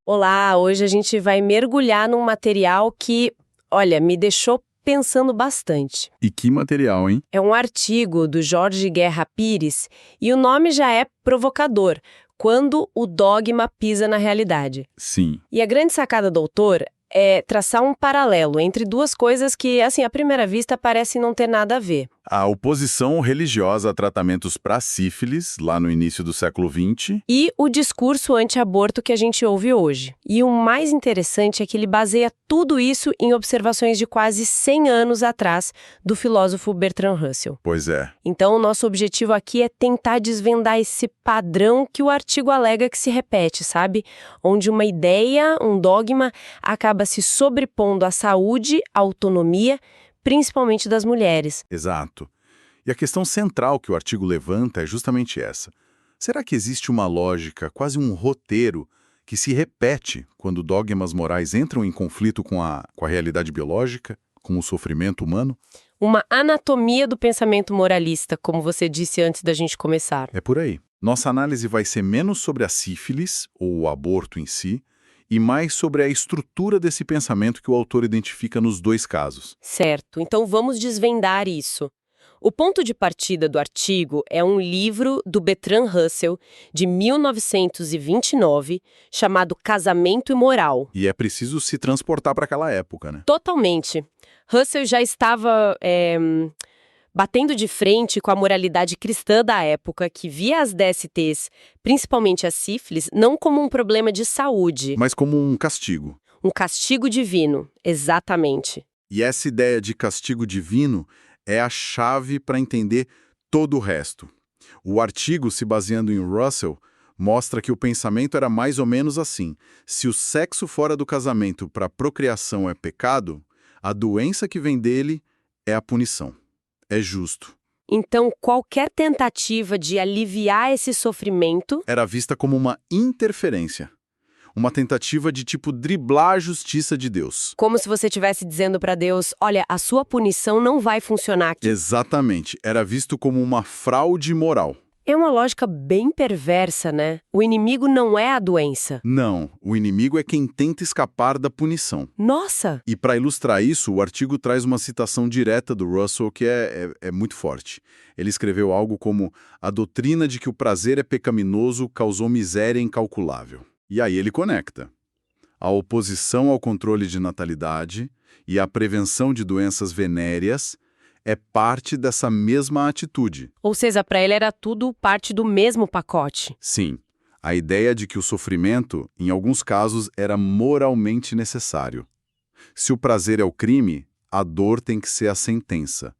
Olá, hoje a gente vai mergulhar num material que, olha, me deixou pensando bastante. E que material, hein? É um artigo do Jorge Guerra Pires e o nome já é provocador, Quando o Dogma Pisa na Realidade. Sim. E a grande sacada do autor é traçar um paralelo entre duas coisas que, assim, à primeira vista parecem não ter nada a ver. A oposição religiosa a tratamentos para sífilis, lá no início do século XX. E o discurso anti-aborto que a gente ouve hoje. E o mais interessante é que ele baseia tudo isso em observações de quase 100 anos atrás do filósofo Bertrand Russell. Pois é. Então, o nosso objetivo aqui é tentar desvendar esse padrão que o artigo alega que se repete, sabe? Onde uma ideia, um dogma, acaba se sobrepondo à saúde, à autonomia, principalmente das mulheres. Exato. E a questão central que o artigo levanta é justamente essa. Será que existe uma lógica, quase um roteiro, que se repete quando dogmas morais entram em conflito com a realidade biológica, com o sofrimento humano? Uma anatomia do pensamento moralista, como você disse antes da gente começar. É por aí. Nossa análise vai ser menos sobre a sífilis, ou o aborto em si, e mais sobre a estrutura desse pensamento que o autor identifica nos dois casos. Certo, então vamos desvendar isso. O ponto de partida do artigo é um livro do Bertrand Russell, de 1929, chamado Casamento e Moral. E é preciso se transportar para aquela época, né? Totalmente. Russell já estava batendo de frente com a moralidade cristã da época, que via as DSTs, principalmente a sífilis, não como um problema de saúde. Mas como um castigo. Um castigo divino, exatamente. E essa ideia de castigo divino é a chave para entender todo o resto. O artigo, se baseando em Russell, mostra que o pensamento era mais ou menos assim. Se o sexo fora do casamento para procriação é pecado, a doença que vem dele é a punição. É justo. Então, qualquer tentativa de aliviar esse sofrimento Era vista como uma interferência. Uma tentativa de, driblar a justiça de Deus. como se você estivesse dizendo para Deus, olha, a sua punição não vai funcionar aqui. Exatamente. Era visto como uma fraude moral. É uma lógica bem perversa, né? O inimigo não é a doença. Não, o inimigo é quem tenta escapar da punição. Nossa! E para ilustrar isso, o artigo traz uma citação direta do Russell que é muito forte. Ele escreveu algo como: a doutrina de que o prazer é pecaminoso causou miséria incalculável. E aí ele conecta. A oposição ao controle de natalidade e a prevenção de doenças venéreas é parte dessa mesma atitude. Ou seja, para ele era tudo parte do mesmo pacote. Sim, a ideia de que o sofrimento, em alguns casos, era moralmente necessário. Se o prazer é o crime, a dor tem que ser a sentença.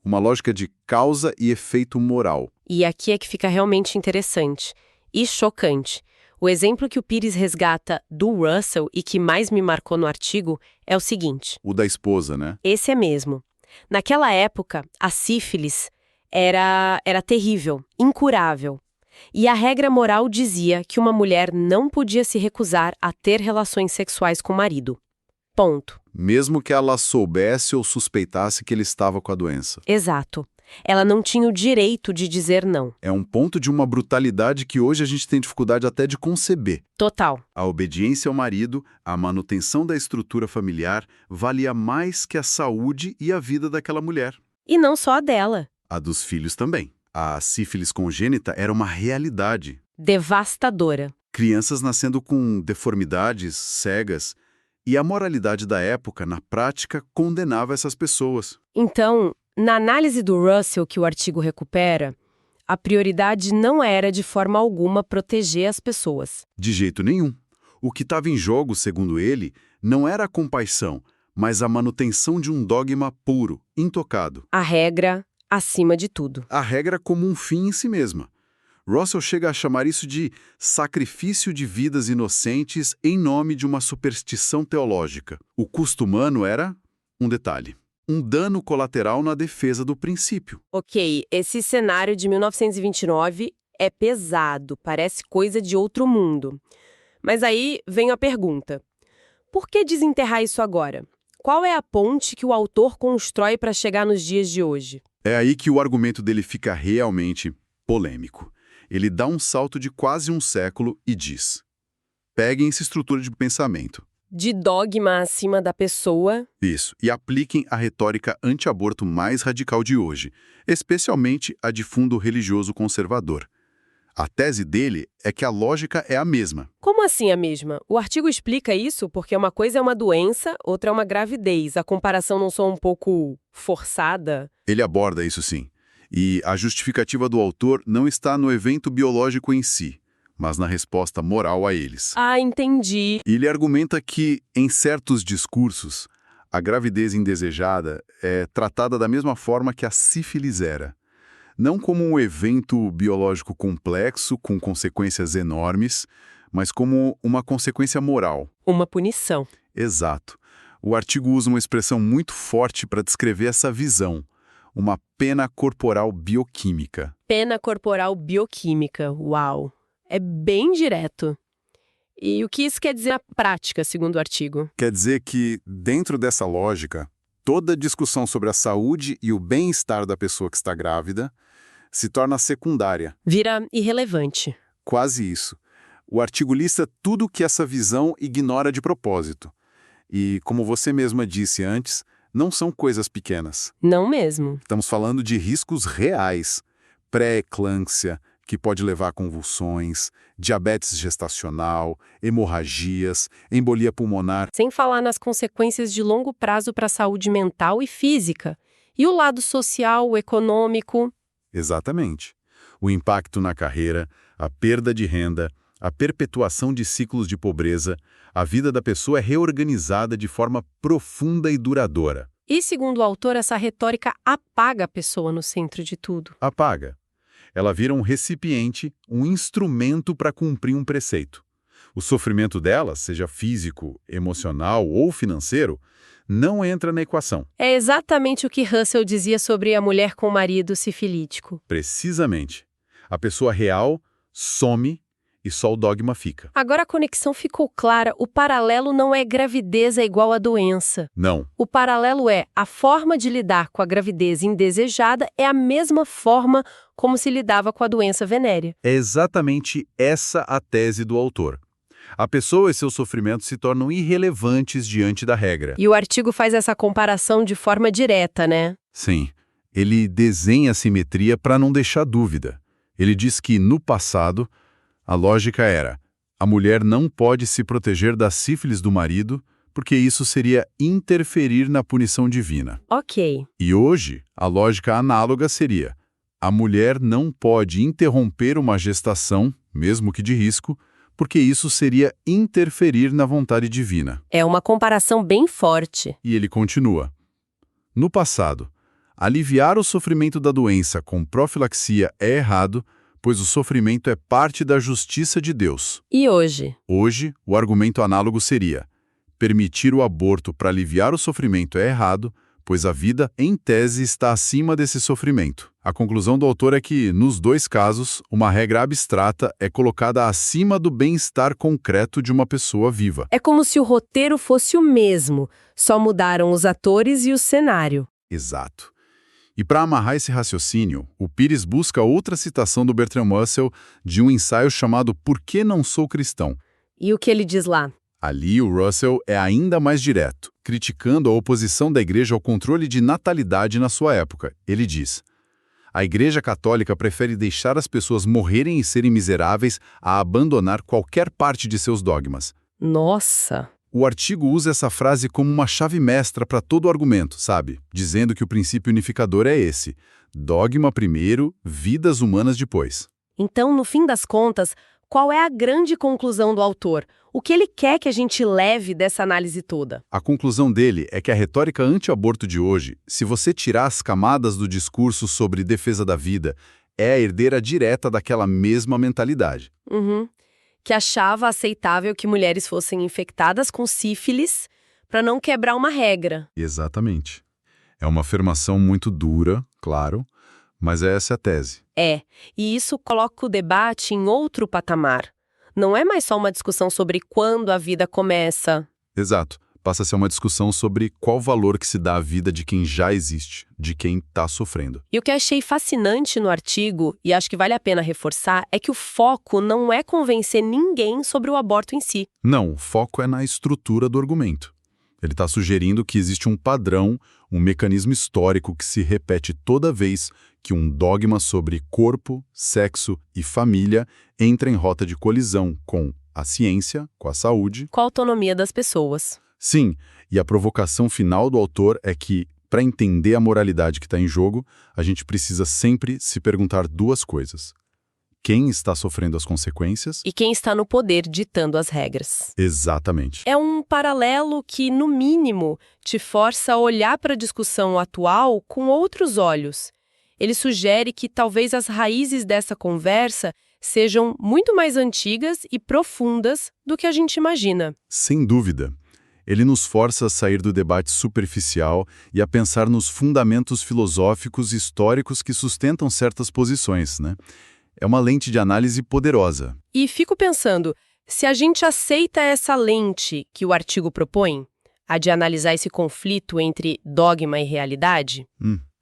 Uma lógica de causa e efeito moral. E aqui é que fica realmente interessante e chocante. O exemplo que o Pires resgata do Russell e que mais me marcou no artigo é o seguinte. O da esposa, né? Esse é mesmo. Naquela época, a sífilis era terrível, incurável. E a regra moral dizia que uma mulher não podia se recusar a ter relações sexuais com o marido. Ponto. Mesmo que ela soubesse ou suspeitasse que ele estava com a doença. Exato. Ela não tinha o direito de dizer não. É um ponto de uma brutalidade que hoje a gente tem dificuldade até de conceber. Total. A obediência ao marido, a manutenção da estrutura familiar, valia mais que a saúde e a vida daquela mulher. E não só a dela. A dos filhos também. A sífilis congênita era uma realidade. Devastadora. Crianças nascendo com deformidades, cegas, e a moralidade da época, na prática, condenava essas pessoas. Então, na análise do Russell que o artigo recupera, a prioridade não era de forma alguma proteger as pessoas. De jeito nenhum. O que estava em jogo, segundo ele, não era a compaixão, mas a manutenção de um dogma puro, intocado. A regra acima de tudo. A regra como um fim em si mesma. Russell chega a chamar isso de sacrifício de vidas inocentes em nome de uma superstição teológica. O custo humano era um detalhe. Um dano colateral na defesa do princípio. Ok, esse cenário de 1929 é pesado, parece coisa de outro mundo. Mas aí vem a pergunta: por que desenterrar isso agora? Qual é a ponte que o autor constrói para chegar nos dias de hoje? É aí que o argumento dele fica realmente polêmico. Ele dá um salto de quase um século e diz: Peguem essa estrutura de pensamento. De dogma acima da pessoa. Isso. E apliquem a retórica anti-aborto mais radical de hoje, especialmente a de fundo religioso conservador. A tese dele é que a lógica é a mesma. Como assim a mesma? O artigo explica isso porque uma coisa é uma doença, outra é uma gravidez. A comparação não soa um pouco forçada? Ele aborda isso sim. E a justificativa do autor não está no evento biológico em si, mas na resposta moral a eles. Ah, entendi. E ele argumenta que, em certos discursos, a gravidez indesejada é tratada da mesma forma que a sífilis era. Não como um evento biológico complexo, com consequências enormes, mas como uma consequência moral. Uma punição. Exato. O artigo usa uma expressão muito forte para descrever essa visão, uma pena corporal bioquímica. Pena corporal bioquímica. Uau! É bem direto. E o que isso quer dizer na prática, segundo o artigo? Quer dizer que, dentro dessa lógica, toda discussão sobre a saúde e o bem-estar da pessoa que está grávida se torna secundária. Vira irrelevante. Quase isso. O artigo lista tudo que essa visão ignora de propósito. E, como você mesma disse antes, não são coisas pequenas. Não mesmo. Estamos falando de riscos reais. Pré-eclâmpsia, que pode levar a convulsões, diabetes gestacional, hemorragias, embolia pulmonar. Sem falar nas consequências de longo prazo para a saúde mental e física. E o lado social, econômico. Exatamente. O impacto na carreira, a perda de renda, a perpetuação de ciclos de pobreza, a vida da pessoa é reorganizada de forma profunda e duradoura. E, segundo o autor, essa retórica apaga a pessoa no centro de tudo. Apaga. Ela vira um recipiente, um instrumento para cumprir um preceito. O sofrimento dela, seja físico, emocional ou financeiro, não entra na equação. É exatamente o que Russell dizia sobre a mulher com o marido sifilítico. Precisamente. A pessoa real some e só o dogma fica. Agora a conexão ficou clara. O paralelo não é gravidez é igual a doença. Não. O paralelo é a forma de lidar com a gravidez indesejada é a mesma forma como se lidava com a doença venérea. É exatamente essa a tese do autor. A pessoa e seus sofrimentos se tornam irrelevantes diante da regra. E o artigo faz essa comparação de forma direta, né? Sim. Ele desenha a simetria para não deixar dúvida. Ele diz que, no passado, a lógica era: a mulher não pode se proteger da sífilis do marido, porque isso seria interferir na punição divina. Ok. E hoje, a lógica análoga seria: a mulher não pode interromper uma gestação, mesmo que de risco, porque isso seria interferir na vontade divina. É uma comparação bem forte. E ele continua: no passado, aliviar o sofrimento da doença com profilaxia é errado, pois o sofrimento é parte da justiça de Deus. E hoje? Hoje, o argumento análogo seria: permitir o aborto para aliviar o sofrimento é errado, pois a vida, em tese, está acima desse sofrimento. A conclusão do autor é que, nos dois casos, uma regra abstrata é colocada acima do bem-estar concreto de uma pessoa viva. É como se o roteiro fosse o mesmo, só mudaram os atores e o cenário. Exato. E para amarrar esse raciocínio, o Pires busca outra citação do Bertrand Russell de um ensaio chamado Por que não sou cristão? E o que ele diz lá? Ali, o Russell é ainda mais direto, criticando a oposição da Igreja ao controle de natalidade na sua época. Ele diz: a Igreja Católica prefere deixar as pessoas morrerem e serem miseráveis a abandonar qualquer parte de seus dogmas. Nossa! O artigo usa essa frase como uma chave mestra para todo o argumento, sabe? Dizendo que o princípio unificador é esse: dogma primeiro, vidas humanas depois. Então, no fim das contas, qual é a grande conclusão do autor? O que ele quer que a gente leve dessa análise toda? A conclusão dele é que a retórica anti-aborto de hoje, se você tirar as camadas do discurso sobre defesa da vida, é a herdeira direta daquela mesma mentalidade. Que achava aceitável que mulheres fossem infectadas com sífilis para não quebrar uma regra. Exatamente. É uma afirmação muito dura, claro, mas essa é a tese. É, e isso coloca o debate em outro patamar. Não é mais só uma discussão sobre quando a vida começa. Exato. Passa a ser uma discussão sobre qual valor que se dá à vida de quem já existe, de quem está sofrendo. E o que eu achei fascinante no artigo, e acho que vale a pena reforçar, é que o foco não é convencer ninguém sobre o aborto em si. Não, o foco é na estrutura do argumento. Ele está sugerindo que existe um padrão, um mecanismo histórico que se repete toda vez que um dogma sobre corpo, sexo e família entra em rota de colisão com a ciência, com a saúde. Com a autonomia das pessoas. Sim, e a provocação final do autor é que, para entender a moralidade que está em jogo, a gente precisa sempre se perguntar duas coisas. Quem está sofrendo as consequências? E quem está no poder ditando as regras. Exatamente. É um paralelo que, no mínimo, te força a olhar para a discussão atual com outros olhos. Ele sugere que talvez as raízes dessa conversa sejam muito mais antigas e profundas do que a gente imagina. Sem dúvida. Ele nos força a sair do debate superficial e a pensar nos fundamentos filosóficos e históricos que sustentam certas posições, né? É uma lente de análise poderosa. E fico pensando, se a gente aceita essa lente que o artigo propõe, a de analisar esse conflito entre dogma e realidade,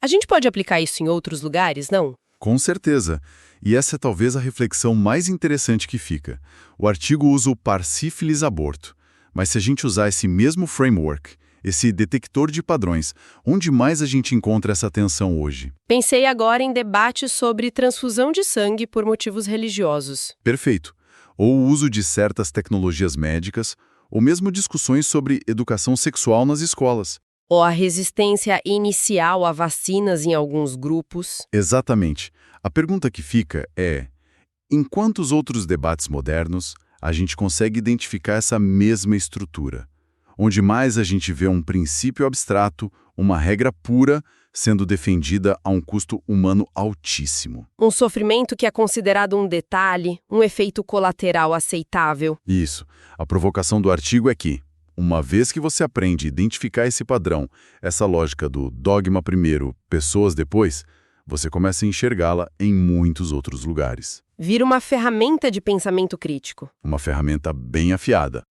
a gente pode aplicar isso em outros lugares, não? Com certeza. E essa é talvez a reflexão mais interessante que fica. O artigo usa o parsífilis aborto. Mas se a gente usar esse mesmo framework, esse detector de padrões, onde mais a gente encontra essa tensão hoje? Pensei agora em debates sobre transfusão de sangue por motivos religiosos. Perfeito. Ou o uso de certas tecnologias médicas, ou mesmo discussões sobre educação sexual nas escolas. Ou a resistência inicial a vacinas em alguns grupos. Exatamente. A pergunta que fica é, em quantos outros debates modernos a gente consegue identificar essa mesma estrutura? Onde mais a gente vê um princípio abstrato, uma regra pura, sendo defendida a um custo humano altíssimo. Um sofrimento que é considerado um detalhe, um efeito colateral aceitável. Isso. A provocação do artigo é que, uma vez que você aprende a identificar esse padrão, essa lógica do dogma primeiro, pessoas depois, você começa a enxergá-la em muitos outros lugares. Vira uma ferramenta de pensamento crítico. Uma ferramenta bem afiada.